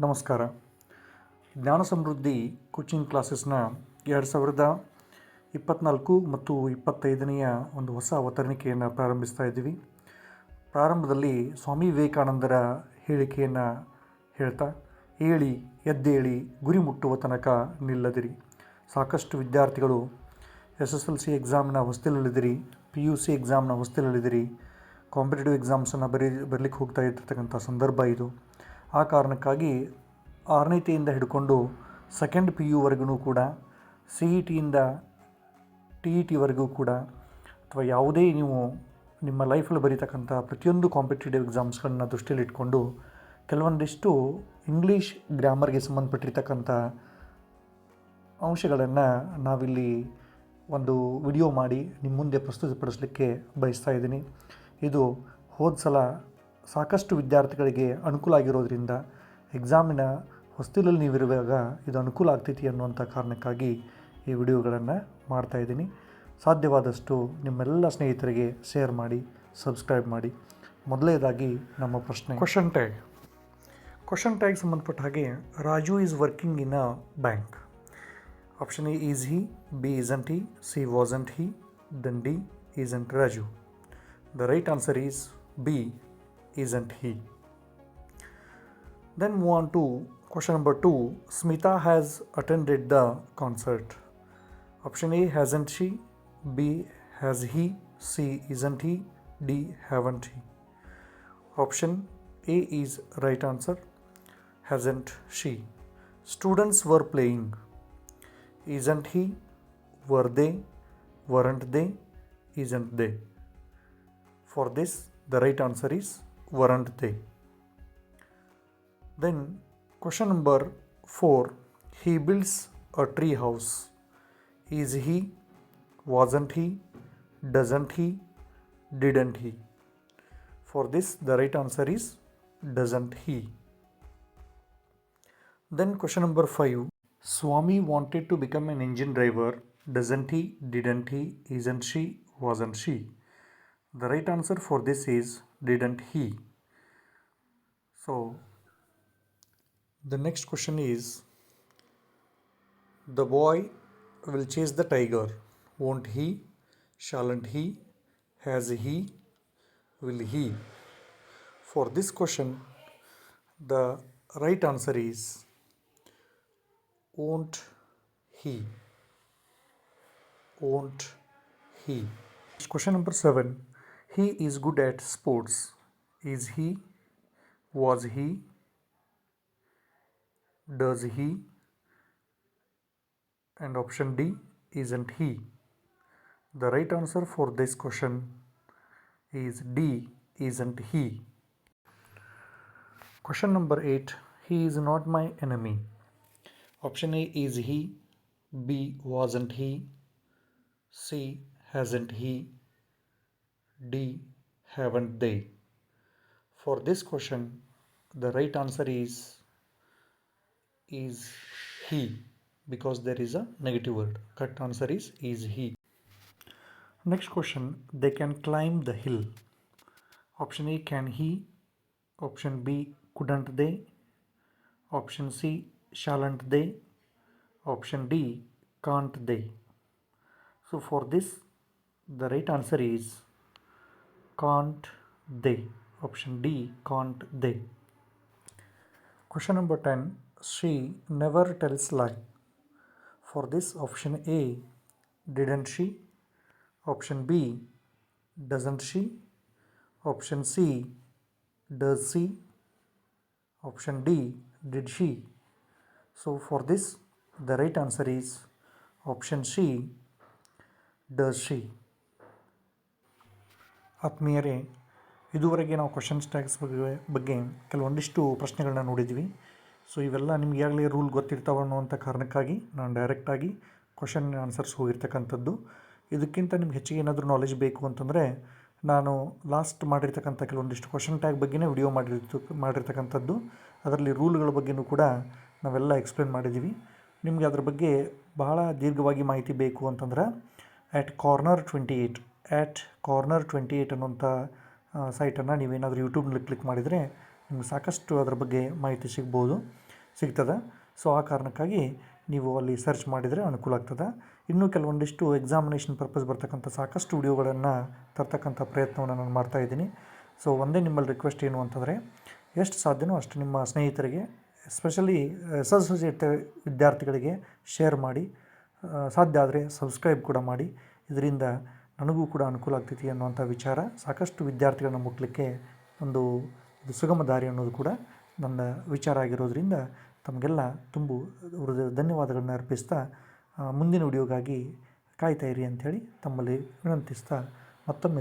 ನಮಸ್ಕಾರ. ಜ್ಞಾನ ಸಮೃದ್ಧಿ ಕೋಚಿಂಗ್ ಕ್ಲಾಸಸ್ನ 2024 ಮತ್ತು 25ನೆಯ ಒಂದು ಹೊಸ ಅವತರಣಿಕೆಯನ್ನು ಪ್ರಾರಂಭಿಸ್ತಾ ಇದ್ದೀವಿ. ಪ್ರಾರಂಭದಲ್ಲಿ ಸ್ವಾಮಿ ವಿವೇಕಾನಂದರ ಹೇಳಿಕೆಯನ್ನು ಹೇಳ್ತಾ, ಏಳಿ ಎದ್ದೇಳಿ ಗುರಿ ಮುಟ್ಟುವ ತನಕ ನಿಲ್ಲದಿರಿ. ಸಾಕಷ್ಟು ವಿದ್ಯಾರ್ಥಿಗಳು SSLC ಎಕ್ಸಾಮ್ನ ಹೊಸ್ತಿಲಲ್ಲಿದ್ದೀರಿ, PUC ಎಕ್ಸಾಮ್ನ ಹೊಸ್ತಿಲಲ್ಲಿದ್ದೀರಿ, ಕಾಂಪಿಟೇಟಿವ್ ಎಕ್ಸಾಮ್ಸನ್ನು ಬರಲಿಕ್ಕೆ ಹೋಗ್ತಾ ಇರ್ತಕ್ಕಂಥ ಸಂದರ್ಭ ಇದು. ಆ ಕಾರಣಕ್ಕಾಗಿ 6ನೇತೆಯಿಂದ ಹಿಡ್ಕೊಂಡು ಸೆಕೆಂಡ್ PU ಕೂಡ, CETಯಿಂದ TETವರೆಗೂ ಕೂಡ, ಅಥವಾ ಯಾವುದೇ ನೀವು ನಿಮ್ಮ ಲೈಫಲ್ಲಿ ಬರೀತಕ್ಕಂಥ ಪ್ರತಿಯೊಂದು ಕಾಂಪಿಟೇಟಿವ್ ಎಕ್ಸಾಮ್ಸ್ಗಳನ್ನ ದೃಷ್ಟಿಯಲ್ಲಿಟ್ಕೊಂಡು ಕೆಲವೊಂದಿಷ್ಟು ಇಂಗ್ಲೀಷ್ ಗ್ರಾಮರ್ಗೆ ಸಂಬಂಧಪಟ್ಟಿರ್ತಕ್ಕಂಥ ಅಂಶಗಳನ್ನು ನಾವಿಲ್ಲಿ ಒಂದು ವಿಡಿಯೋ ಮಾಡಿ ನಿಮ್ಮ ಮುಂದೆ ಪ್ರಸ್ತುತಪಡಿಸಲಿಕ್ಕೆ ಬಯಸ್ತಾ ಇದ್ದೀನಿ. ಇದು ಹೋದ ಸಲ ಸಾಕಷ್ಟು ವಿದ್ಯಾರ್ಥಿಗಳಿಗೆ ಅನುಕೂಲ ಆಗಿರೋದ್ರಿಂದ ಎಕ್ಸಾಮಿನ ಹೊಸ್ತಿಲಲ್ಲಿ ನೀವಿರುವಾಗ ಇದು ಅನುಕೂಲ ಆಗ್ತೈತಿ ಅನ್ನುವಂಥ ಕಾರಣಕ್ಕಾಗಿ ಈ ವಿಡಿಯೋಗಳನ್ನು ಮಾಡ್ತಾಯಿದ್ದೀನಿ. ಸಾಧ್ಯವಾದಷ್ಟು ನಿಮ್ಮೆಲ್ಲ ಸ್ನೇಹಿತರಿಗೆ ಶೇರ್ ಮಾಡಿ, ಸಬ್ಸ್ಕ್ರೈಬ್ ಮಾಡಿ. ಮೊದಲನೇದಾಗಿ ನಮ್ಮ ಪ್ರಶ್ನೆ, ಕ್ವಶನ್ ಟ್ಯಾಗ್ ಸಂಬಂಧಪಟ್ಟ ಹಾಗೆ, Raju is working in a bank. Option A is he, B isn't he, C wasn't he, then D isn't Raju. The right answer is B, isn't he. Then move on to question number 2. Smita has attended the concert. Option A, hasn't she, B, has he, C, isn't he, D, haven't he. Option A is right answer, hasn't she. Students were playing. Isn't he, were they, weren't they, isn't they. For this the right answer is weren't they. Then question number 4. He builds a tree house. Is he, wasn't he, doesn't he, didn't he. For this the right answer is doesn't he. Then question number 5. Swami wanted to become an engine driver. Doesn't he, didn't he, isn't she, wasn't she. The right answer for this is didn't he. So the next question is, the boy will chase the tiger. Won't he, shalln't he, has he, will he. For this question the right answer is won't he. Won't he. Question number 7. He is good at sports. Is he, was he, does he, and option D, isn't he. The right answer for this question is D, isn't he. Question number 8. He is not my enemy. Option A, is he, B, wasn't he, C, hasn't he, D, haven't they. For this question the right answer is he, because there is a negative word. Correct answer is he. Next question, they can climb the hill. Option A, can he, option B, couldn't they, option C, shalln't they, option D, can't they. So for this the right answer is can't they. Option D, can't they. Question number 10. She never tells lie. For this option A, didn't she, option B, doesn't she, option C, does she, option D, did she. So for this the right answer is option C, does she. ಆತ್ಮೀಯರೇ, ಇದುವರೆಗೆ ನಾವು questions tags ಬಗ್ಗೆ ಕೆಲವೊಂದಿಷ್ಟು ಪ್ರಶ್ನೆಗಳನ್ನ ನೋಡಿದ್ವಿ. So ಇವೆಲ್ಲ ನಿಮ್ಗೆ ಈಗಾಗಲೇ ರೂಲ್ ಗೊತ್ತಿರ್ತಾವೆ ಅನ್ನುವಂಥ ಕಾರಣಕ್ಕಾಗಿ ನಾನು ಡೈರೆಕ್ಟಾಗಿ ಕ್ವಶನ್ ಆನ್ಸರ್ಸ್ ಹೋಗಿರ್ತಕ್ಕಂಥದ್ದು. ಇದಕ್ಕಿಂತ ನಿಮ್ಗೆ ಹೆಚ್ಚಿಗೆ ಏನಾದರೂ ನಾಲೆಜ್ ಬೇಕು ಅಂತಂದರೆ ನಾನು ಲಾಸ್ಟ್ ಮಾಡಿರ್ತಕ್ಕಂಥ ಕೆಲವೊಂದಿಷ್ಟು ಕ್ವಶನ್ ಟ್ಯಾಗ್ ಬಗ್ಗೆನೇ ವಿಡಿಯೋ ಮಾಡಿರ್ತಕ್ಕಂಥದ್ದು. ಅದರಲ್ಲಿ ರೂಲ್ಗಳ ಬಗ್ಗೆಯೂ ಕೂಡ ನಾವೆಲ್ಲ ಎಕ್ಸ್ಪ್ಲೇನ್ ಮಾಡಿದ್ದೀವಿ. ನಿಮಗೆ ಅದ್ರ ಬಗ್ಗೆ ಬಹಳ ದೀರ್ಘವಾಗಿ ಮಾಹಿತಿ ಬೇಕು ಅಂತಂದ್ರೆ at corner 28 ಅನ್ನೋಂಥ ಸೈಟನ್ನು ನೀವೇನಾದರೂ ಯೂಟ್ಯೂಬ್ನಲ್ಲಿ ಕ್ಲಿಕ್ ಮಾಡಿದರೆ ನಿಮ್ಗೆ ಸಾಕಷ್ಟು ಅದರ ಬಗ್ಗೆ ಮಾಹಿತಿ ಸಿಗ್ಬೋದು. ಸಿಗ್ತದೆ. ಸೊ ಆ ಕಾರಣಕ್ಕಾಗಿ ನೀವು ಅಲ್ಲಿ ಸರ್ಚ್ ಮಾಡಿದರೆ ಅನುಕೂಲ ಆಗ್ತದೆ. ಇನ್ನೂ ಕೆಲವೊಂದಿಷ್ಟು ಎಕ್ಸಾಮಿನೇಷನ್ ಪರ್ಪಸ್ ಬರ್ತಕ್ಕಂಥ ಸಾಕಷ್ಟು ವಿಡಿಯೋಗಳನ್ನು ತರ್ತಕ್ಕಂಥ ಪ್ರಯತ್ನವನ್ನು ನಾನು ಮಾಡ್ತಾಯಿದ್ದೀನಿ. ಸೊ ಒಂದೇ ನಿಮ್ಮಲ್ಲಿ ರಿಕ್ವೆಸ್ಟ್ ಏನು ಅಂತಂದರೆ, ಎಷ್ಟು ಸಾಧ್ಯನೋ ಅಷ್ಟು ನಿಮ್ಮ ಸ್ನೇಹಿತರಿಗೆ, ಎಸ್ಪೆಷಲಿ SSLC ವಿದ್ಯಾರ್ಥಿಗಳಿಗೆ ಶೇರ್ ಮಾಡಿ, ಸಾಧ್ಯ ಆದರೆ ಸಬ್ಸ್ಕ್ರೈಬ್ ಕೂಡ ಮಾಡಿ. ಇದರಿಂದ ನನಗೂ ಕೂಡ ಅನುಕೂಲ ಆಗ್ತೈತಿ ಅನ್ನುವಂಥ ವಿಚಾರ ಸಾಕಷ್ಟು ವಿದ್ಯಾರ್ಥಿಗಳನ್ನ ಮುಟ್ಟಲಿಕ್ಕೆ ಒಂದು ಸುಗಮ ದಾರಿ ಅನ್ನೋದು ಕೂಡ ನನ್ನ ವಿಚಾರ ಆಗಿರೋದ್ರಿಂದ ತಮಗೆಲ್ಲ ಧನ್ಯವಾದಗಳನ್ನ ಅರ್ಪಿಸ್ತಾ ಮುಂದಿನ ವಿಡಿಯೋಗಾಗಿ ಕಾಯ್ತಾ ಇರಿ ಅಂಥೇಳಿ ತಮ್ಮಲ್ಲಿ ವಿನಂತಿಸ್ತಾ ಮತ್ತೊಮ್ಮೆ